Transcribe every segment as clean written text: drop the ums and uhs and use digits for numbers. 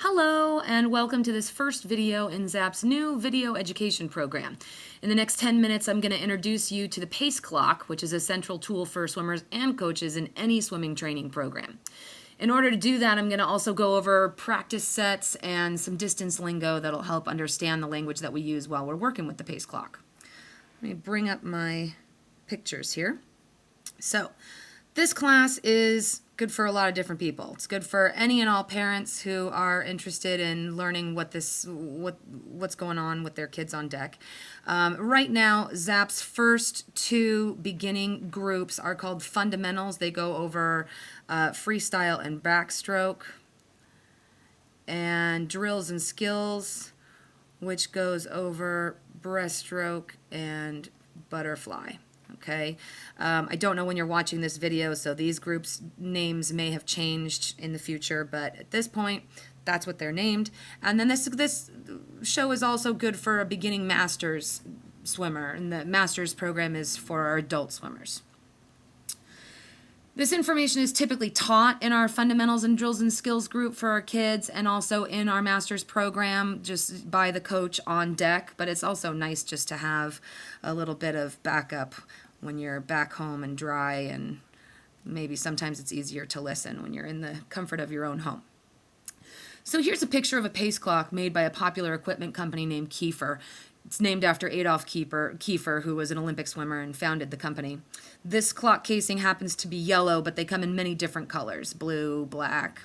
Hello and welcome to this first video in ZAP's new video education program. In the next 10 minutes I'm going to introduce you to the pace clock, which is a central tool for swimmers and coaches in any swimming training program. In order to do that, I'm going to also go over practice sets and some distance lingo that'll help understand the language that we use while we're working with the pace clock. Let me bring up my pictures here. So this class is good for a lot of different people. It's good for any and all parents who are interested in learning what's going on with their kids on deck. Right now, ZAP's first two beginning groups are called fundamentals. They go over freestyle and backstroke, and drills and skills, which goes over breaststroke and butterfly. Okay, I don't know when you're watching this video, so these groups' names may have changed in the future, but at this point, that's what they're named. And then this show is also good for a beginning masters swimmer, and the masters program is for our adult swimmers. This information is typically taught in our fundamentals and drills and skills group for our kids, and also in our master's program just by the coach on deck, but it's also nice just to have a little bit of backup when you're back home and dry, and maybe sometimes it's easier to listen when you're in the comfort of your own home. So here's a picture of a pace clock made by a popular equipment company named Kiefer. It's named after Adolf Kiefer, who was an Olympic swimmer and founded the company. This clock casing happens to be yellow, but they come in many different colors: blue, black,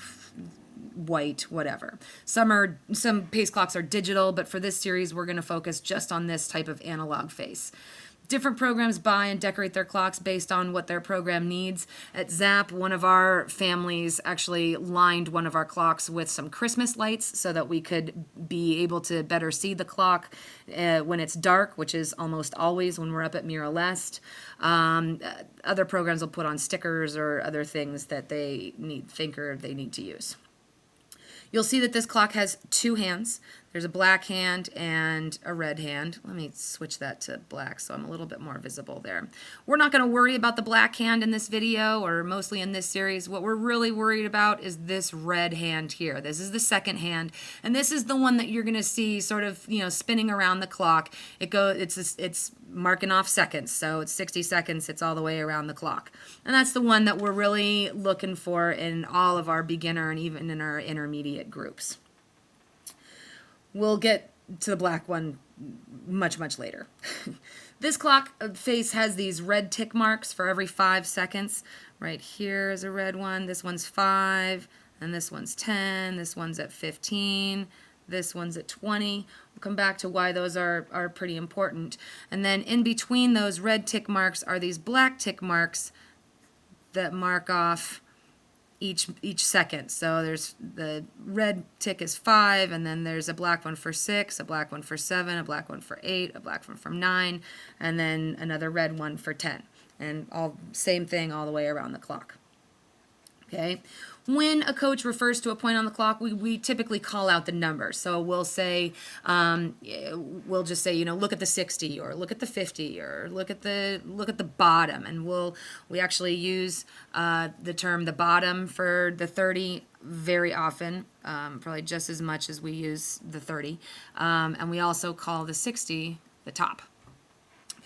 white, whatever. Some pace clocks are digital, but for this series we're going to focus just on this type of analog face. Different programs buy and decorate their clocks based on what their program needs. At ZAP, one of our families actually lined one of our clocks with some Christmas lights so that we could be able to better see the clock when it's dark, which is almost always when we're up at Mira Lest. Other programs will put on stickers or other things that they need to use. You'll see that this clock has two hands. There's a black hand and a red hand. Let me switch that to black so I'm a little bit more visible there. We're not going to worry about the black hand in this video, or mostly in this series. What we're really worried about is this red hand here. This is the second hand, and this is the one that you're going to see sort of, spinning around the clock. It's marking off seconds, so it's 60 seconds. It's all the way around the clock, and that's the one that we're really looking for in all of our beginner and even in our intermediate groups. We'll get to the black one much later. This clock face has these red tick marks for every 5 seconds. Right here is a red one. This one's 5, and this one's 10. This one's at 15. This one's at 20. We'll come back to why those are pretty important. And then in between those red tick marks are these black tick marks that mark off each second. So there's the red tick is 5, and then there's a black one for 6, a black one for 7, a black one for 8, a black one for 9, and then another red one for 10. And all same thing all the way around the clock. Okay. When a coach refers to a point on the clock, we typically call out the number. So we'll say, we'll just say, look at the 60, or look at the 50, or look at the bottom, and we actually use the term the bottom for the 30 very often, probably just as much as we use the 30, and we also call the 60 the top.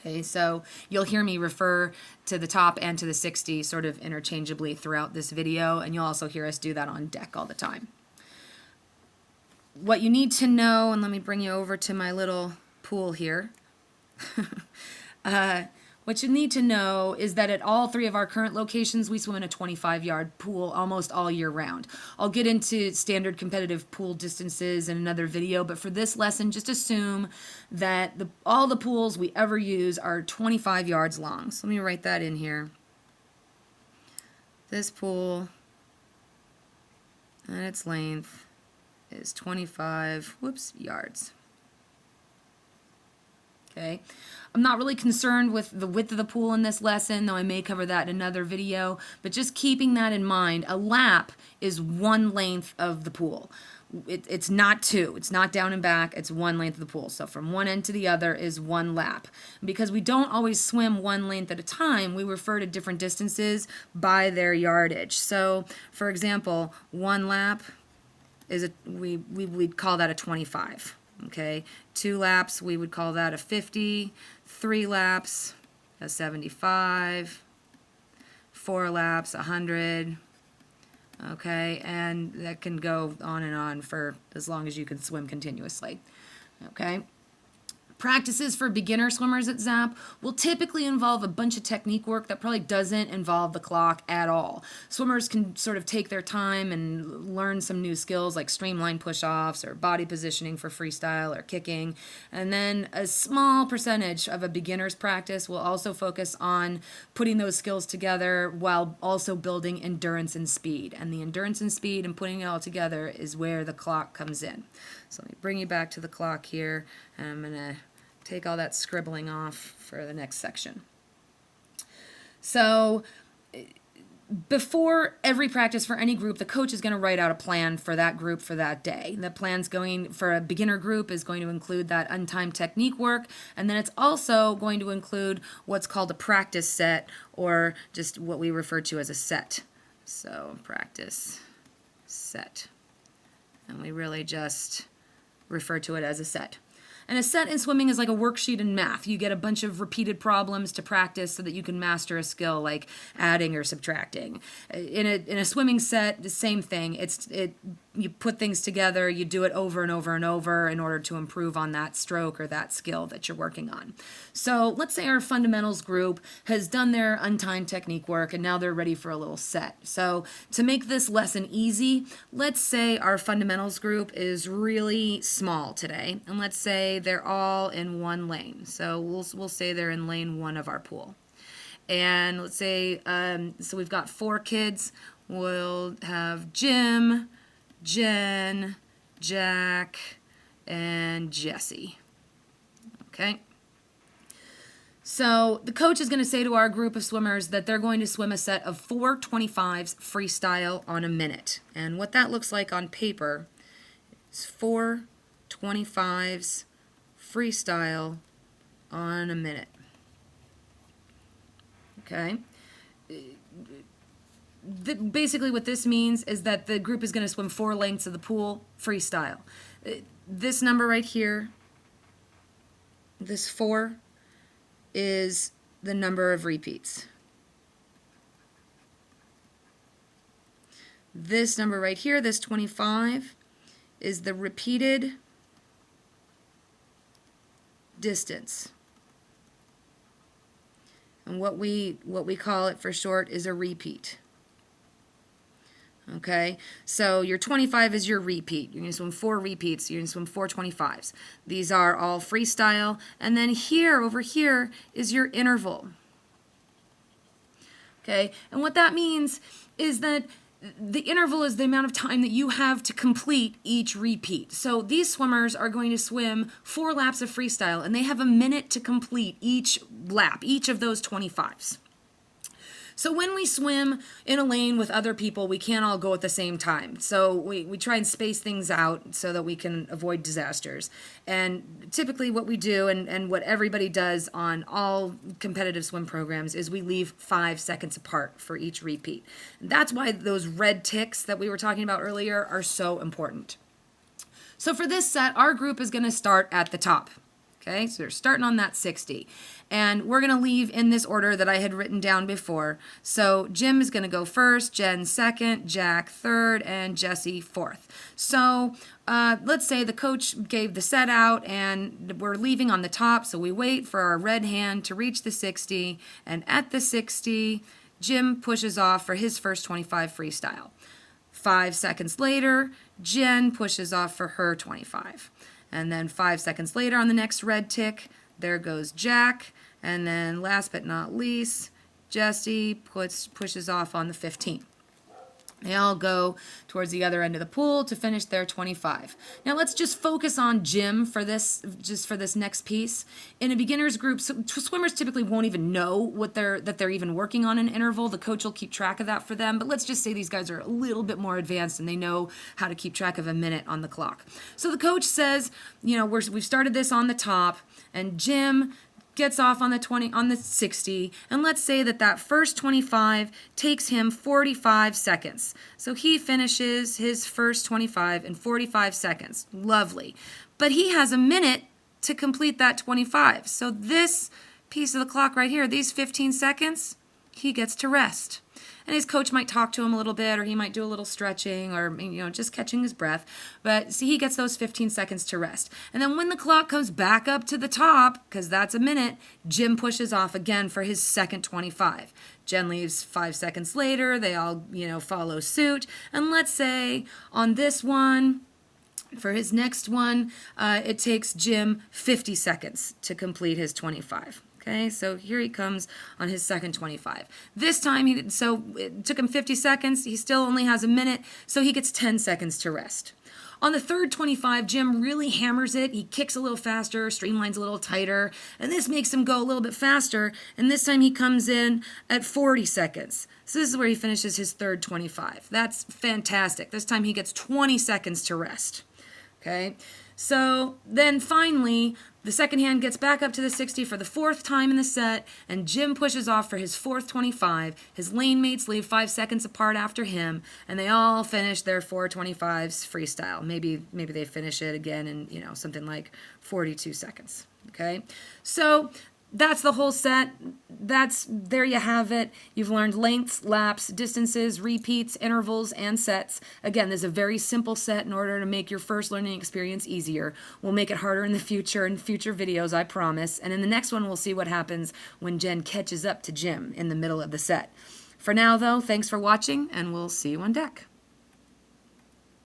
Okay, so you'll hear me refer to the top and to the 60 sort of interchangeably throughout this video, and you'll also hear us do that on deck all the time. What you need to know, and let me bring you over to my little pool here. What you need to know is that at all 3 of our current locations, we swim in a 25-yard pool almost all year round. I'll get into standard competitive pool distances in another video, but for this lesson, just assume that all the pools we ever use are 25 yards long. So let me write that in here. This pool and its length is 25 yards. Okay. I'm not really concerned with the width of the pool in this lesson, though I may cover that in another video, but just keeping that in mind, a lap is one length of the pool. It's not two. It's not down and back. It's one length of the pool. So from one end to the other is one lap. Because we don't always swim one length at a time, we refer to different distances by their yardage. So, for example, one lap we'd call that a 25. Okay, 2 laps, we would call that a 50. 3 laps, a 75. 4 laps, 100. Okay, and that can go on and on for as long as you can swim continuously. Okay. Practices for beginner swimmers at ZAP will typically involve a bunch of technique work that probably doesn't involve the clock at all. Swimmers can sort of take their time and learn some new skills like streamline push-offs or body positioning for freestyle or kicking. And then a small percentage of a beginner's practice will also focus on putting those skills together while also building endurance and speed. And the endurance and speed and putting it all together is where the clock comes in. So let me bring you back to the clock here, and I'm going to take all that scribbling off for the next section. So before every practice for any group, the coach is going to write out a plan for that group for that day. The plan's going for a beginner group is going to include that untimed technique work, and then it's also going to include what's called a practice set, or just what we refer to as a set. So practice set. And we really just refer to it as a set. And a set in swimming is like a worksheet in math. You get a bunch of repeated problems to practice so that you can master a skill like adding or subtracting. In a swimming set, the same thing. You put things together, you do it over and over and over in order to improve on that stroke or that skill that you're working on. So let's say our fundamentals group has done their untimed technique work and now they're ready for a little set. So to make this lesson easy, let's say our fundamentals group is really small today, and let's say they're all in one lane. So we'll say they're in lane 1 of our pool. And let's say, so we've got 4 kids. We'll have Jim, Jen, Jack, and Jesse. Okay. So the coach is going to say to our group of swimmers that they're going to swim a set of 4 25s freestyle on a minute. And what that looks like on paper is 4 25s freestyle on a minute. Okay. Basically what this means is that the group is going to swim 4 lengths of the pool freestyle. This number right here, this 4, is the number of repeats. This number right here, this 25, is the repeated distance. And what we call it for short is a repeat. Okay, so your 25 is your repeat. You're going to swim 4 repeats. You're going to swim 4 25s. These are all freestyle. And then here, over here, is your interval. Okay, and what that means is that the interval is the amount of time that you have to complete each repeat. So these swimmers are going to swim 4 laps of freestyle, and they have a minute to complete each lap, each of those 25s. So when we swim in a lane with other people, we can't all go at the same time. So we try and space things out so that we can avoid disasters. And typically what we do, and what everybody does on all competitive swim programs, is we leave 5 seconds apart for each repeat. And that's why those red ticks that we were talking about earlier are so important. So for this set, our group is going to start at the top. Okay, so they're starting on that 60. And we're going to leave in this order that I had written down before. So Jim is going to go first, Jen second, Jack third, and Jesse fourth. So let's say the coach gave the set out and we're leaving on the top. So we wait for our red hand to reach the 60. And at the 60, Jim pushes off for his first 25 freestyle. 5 seconds later, Jen pushes off for her 25. And then 5 seconds later on the next red tick, there goes Jack. And then last but not least, Jesse pushes off on the 15. They all go towards the other end of the pool to finish their 25. Now let's just focus on Jim for this next piece. In a beginner's group, swimmers typically won't even know that they're even working on an interval. The coach will keep track of that for them. But let's just say these guys are a little bit more advanced and they know how to keep track of a minute on the clock. So the coach says, we've started this on the top, and Jim gets off on the 60, and let's say that first 25 takes him 45 seconds. So he finishes his first 25 in 45 seconds. Lovely. But he has a minute to complete that 25. So this piece of the clock right here, these 15 seconds, he gets to rest. And his coach might talk to him a little bit, or he might do a little stretching, or just catching his breath. But see, he gets those 15 seconds to rest. And then when the clock comes back up to the top, because that's a minute, Jim pushes off again for his second 25. Jen leaves 5 seconds later. They all, follow suit. And let's say on this one, for his next one, it takes Jim 50 seconds to complete his 25. Okay, so here he comes on his second 25. This time, it took him 50 seconds. He still only has a minute, so he gets 10 seconds to rest. On the third 25, Jim really hammers it. He kicks a little faster, streamlines a little tighter, and this makes him go a little bit faster, and this time he comes in at 40 seconds. So this is where he finishes his third 25. That's fantastic. This time he gets 20 seconds to rest. Okay, so then finally, the second hand gets back up to the 60 for the fourth time in the set, and Jim pushes off for his fourth 25. His lane mates leave 5 seconds apart after him, and they all finish their 425s freestyle. Maybe they finish it again in, something like 42 seconds. Okay, so that's the whole set. There you have it. You've learned lengths, laps, distances, repeats, intervals, and sets. Again, this is a very simple set in order to make your first learning experience easier. We'll make it harder in the future, in future videos, I promise. And in the next one, we'll see what happens when Jen catches up to Jim in the middle of the set. For now, though, thanks for watching, and we'll see you on deck.